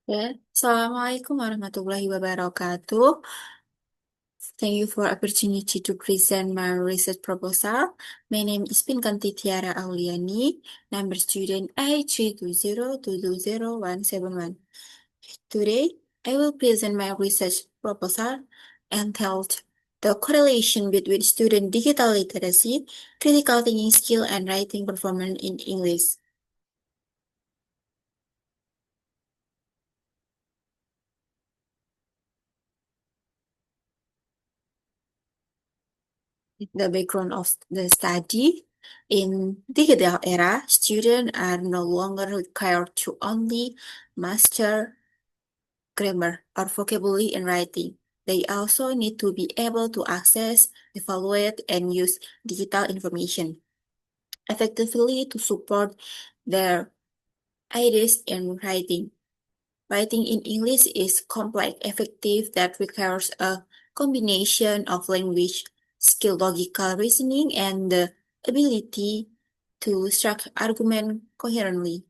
Ya, Assalamualaikum warahmatullahi wabarakatuh. Thank you for opportunity to present my research proposal. My name is Pinkan Titiara Auliyani, number student A320220171. Today, I will present my research proposal entitled The Correlation Between Student Digital Literacy, Critical Thinking Skill, and Writing Performance in English. The background of the study. In digital era, students are no longer required to only master grammar or vocabulary in writing. They also need to be able to access, evaluate, and use digital information effectively to support their ideas in writing. Writing in English is complex, effective that requires a combination of language, skill, logical reasoning, and the ability to structure argument coherently.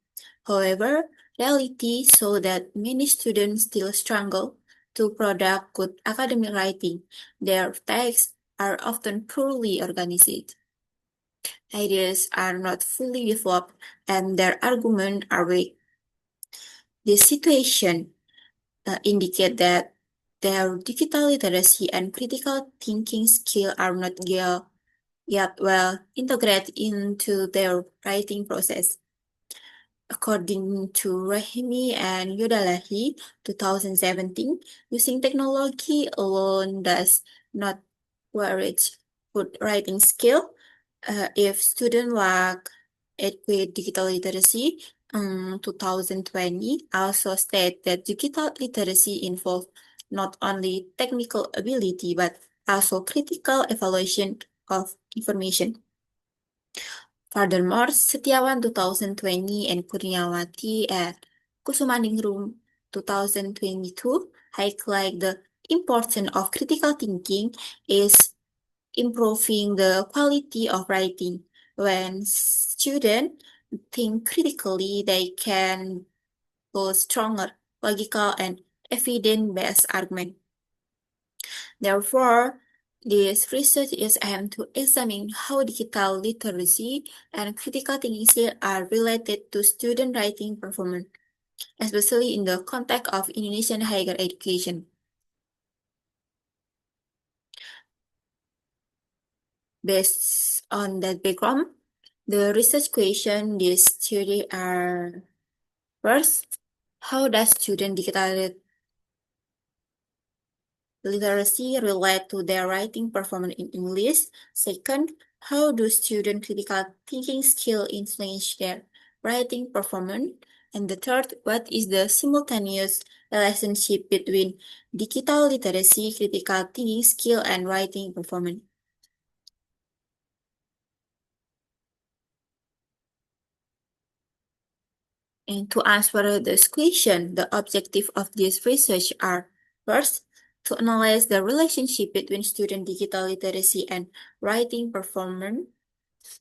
However, reality shows that many students still struggle to produce good academic writing. Their texts are often poorly organized. Ideas are not fully developed, and their arguments are weak. This situation indicate that their digital literacy and critical thinking skill are not yet well integrated into their writing process. According to Rahimi and Yodalahi, 2017, using technology alone does not warrant good writing skill. If students lack adequate digital literacy, 2020 also state that digital literacy involves not only technical ability but also critical evaluation of information. Furthermore, Setiawan 2020 and Kurniawati at Kusumaningrum 2022 highlight the importance of critical thinking is improving the quality of writing. When students think critically, they can build stronger, logical, and evidence-based argument. Therefore, this research is aimed to examine how digital literacy and critical thinking skills are related to student writing performance, especially in the context of Indonesian higher education. Based on that background, the research question this study are: first, how does student digital literacy relate to their writing performance in English? Second, how do student critical thinking skill influence their writing performance? And the third, what is the simultaneous relationship between digital literacy, critical thinking skill, and writing performance? And to answer this question, the objective of this research are: first, to analyze the relationship between student digital literacy and writing performance.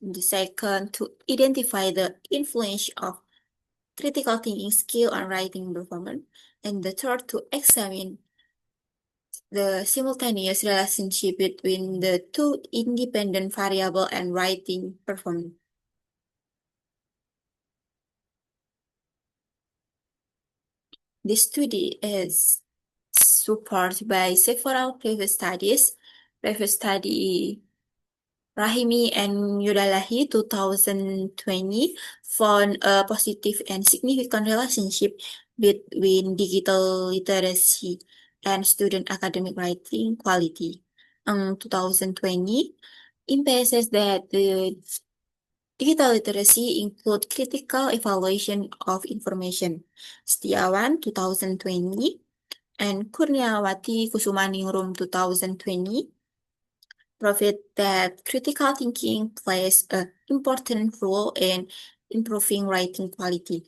The second, to identify the influence of critical thinking skill on writing performance. And the third, to examine the simultaneous relationship between the two independent variable and writing performance. This study is supported by several previous studies. Previous study Rahimi and Yudalahi 2020 found a positive and significant relationship between digital literacy and student academic writing quality. In 2020 emphasizes that the digital literacy include critical evaluation of information. Setiawan 2020 and Kurniawati Kusumaningrum 2020 proved that critical thinking plays an important role in improving writing quality.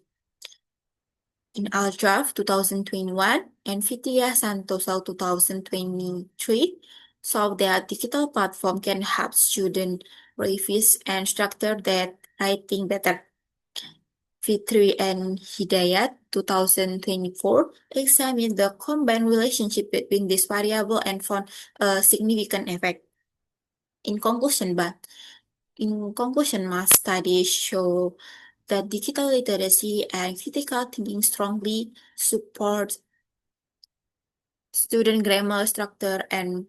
In Aldraft 2021 and Vidya Santoso 2023 showed that digital platform can help students revise and structure their writing better. Fitri and Hidayat, 2024, examined the combined relationship between this variable and found a significant effect. In conclusion, most studies show that digital literacy and critical thinking strongly support student grammar structure and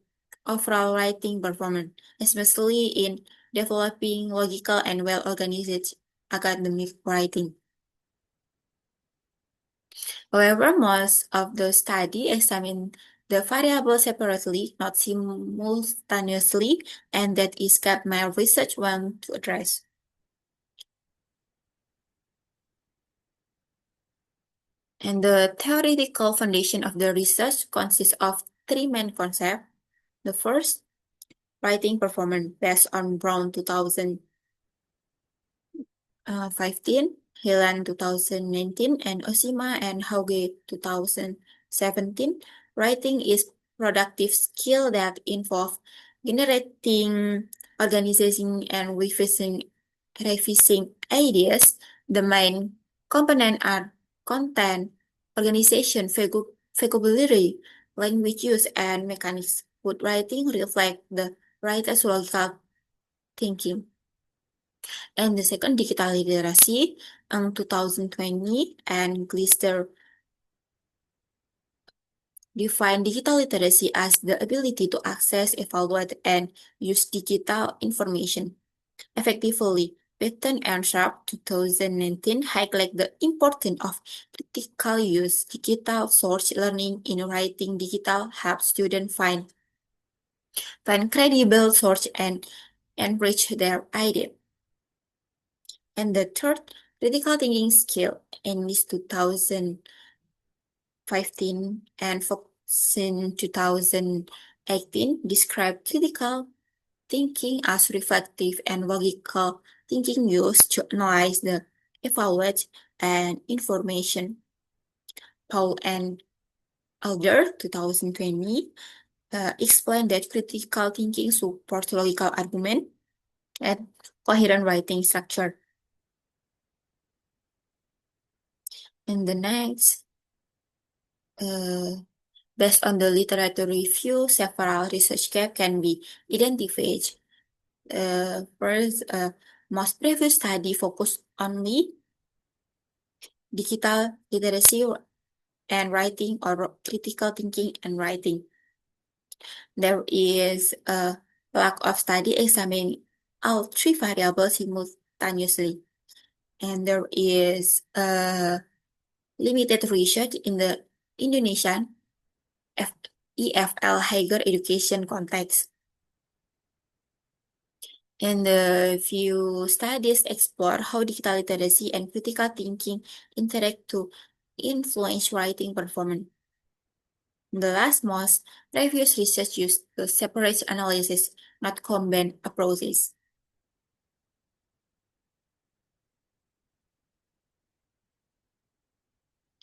overall writing performance, especially in developing logical and well-organized academic writing. However, most of the study examine the variables separately, not simultaneously, and that is what my research want to address. And the theoretical foundation of the research consists of three main concepts. The first, writing performance based on Brown 2015, Helan 2019, and Osima and Hauge 2017. Writing is productive skill that involve generating, organizing, and revising ideas. The main component are content, organization, vocabulary, language use, and mechanics. Good writing reflect the writer's logical thinking. And the second, digital literacy, 2020, and Glister define digital literacy as the ability to access, evaluate, and use digital information effectively. Patton and Sharp 2019 highlight the importance of critical use. Digital source learning in writing digital helps students find credible source and enrich their idea. And the third, critical thinking skill in this 2015 and Fox in 2018 describe critical thinking as reflective and logical thinking used to analyze the evaluate and information. Paul and Alder 2020 explained that critical thinking supports logical argument and coherent writing structure. And the next, based on the literature review, several research gaps can be identified. First, most previous study focused only digital literacy and writing or critical thinking and writing. There is a lack of study examining all three variables simultaneously. And there is limited research in the Indonesian EFL higher education context. And the few studies explore how digital literacy and critical thinking interact to influence writing performance. The last most previous research used the separate analysis, not combined approaches.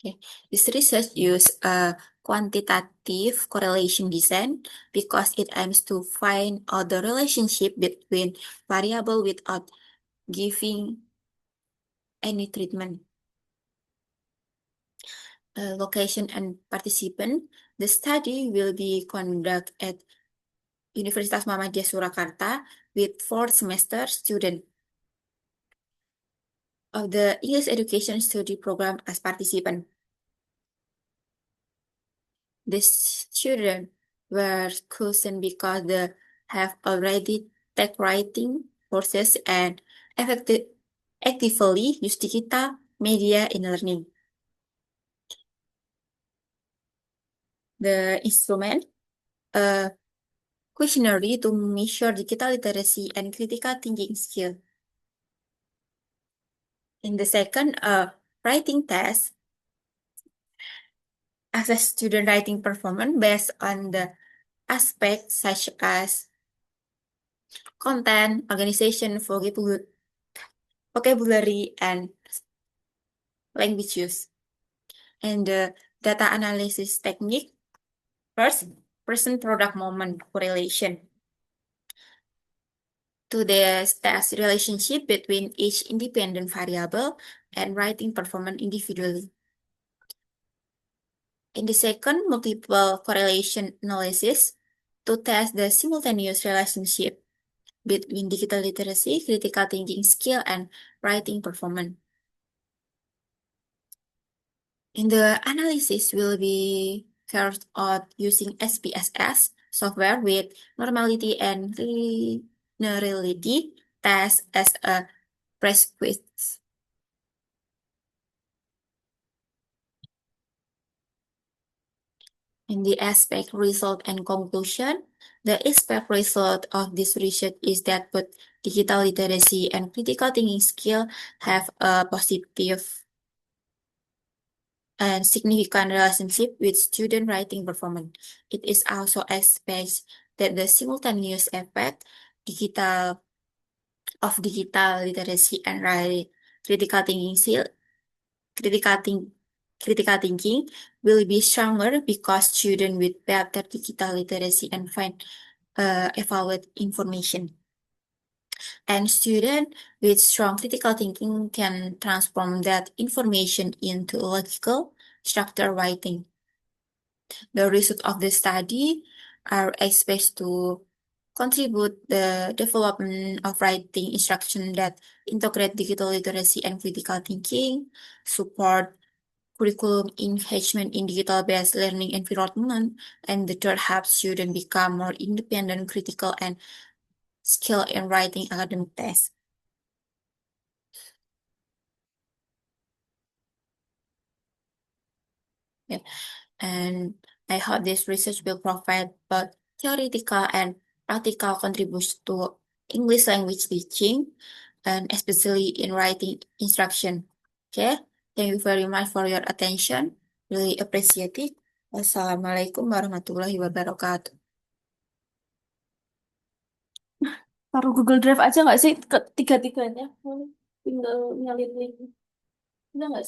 Okay. This research uses a quantitative correlation design because it aims to find out the relationship between variable without giving any treatment. Location and participant. The study will be conducted at Universitas Muhammadiyah Surakarta with 4th-semester students of the English Education Study Program as participant. The students were chosen because they have already take writing courses and actively use digital media in learning. The instrument, a questionnaire to measure digital literacy and critical thinking skill. In the second, writing test, assess student writing performance based on the aspects such as content, organization, vocabulary, and language use. And the data analysis technique, first, person product moment correlation. to the test relationship between each independent variable and writing performance individually. In the second, multiple correlation analysis to test the simultaneous relationship between digital literacy, critical thinking skill, and writing performance. In the analysis will be carried out using SPSS software with normality and linearity test as a prerequisite. In the aspect result and conclusion, the aspect result of this research is that both digital literacy and critical thinking skill have a positive and significant relationship with student writing performance. It is also expected that the simultaneous effect digital digital literacy and critical thinking skill, critical think, critical thinking will be stronger because students with better digital literacy and find evaluate information. And students with strong critical thinking can transform that information into logical structured writing. The results of the study are expected to contribute the development of writing instruction that integrate digital literacy and critical thinking, support curriculum engagement in digital-based learning environment, and the third help students become more independent, critical, and skilled in writing academic tests. Yeah. And I hope this research will provide both theoretical and practical contributions to English language teaching, and especially in writing instruction. Okay, thank you very much for your attention. Really appreciate it. Wassalamualaikum warahmatullahi wabarakatuh. Taruh Google Drive aja nggak sih ke tiga-tiganya? Tinggal nyalin link. Udah nggak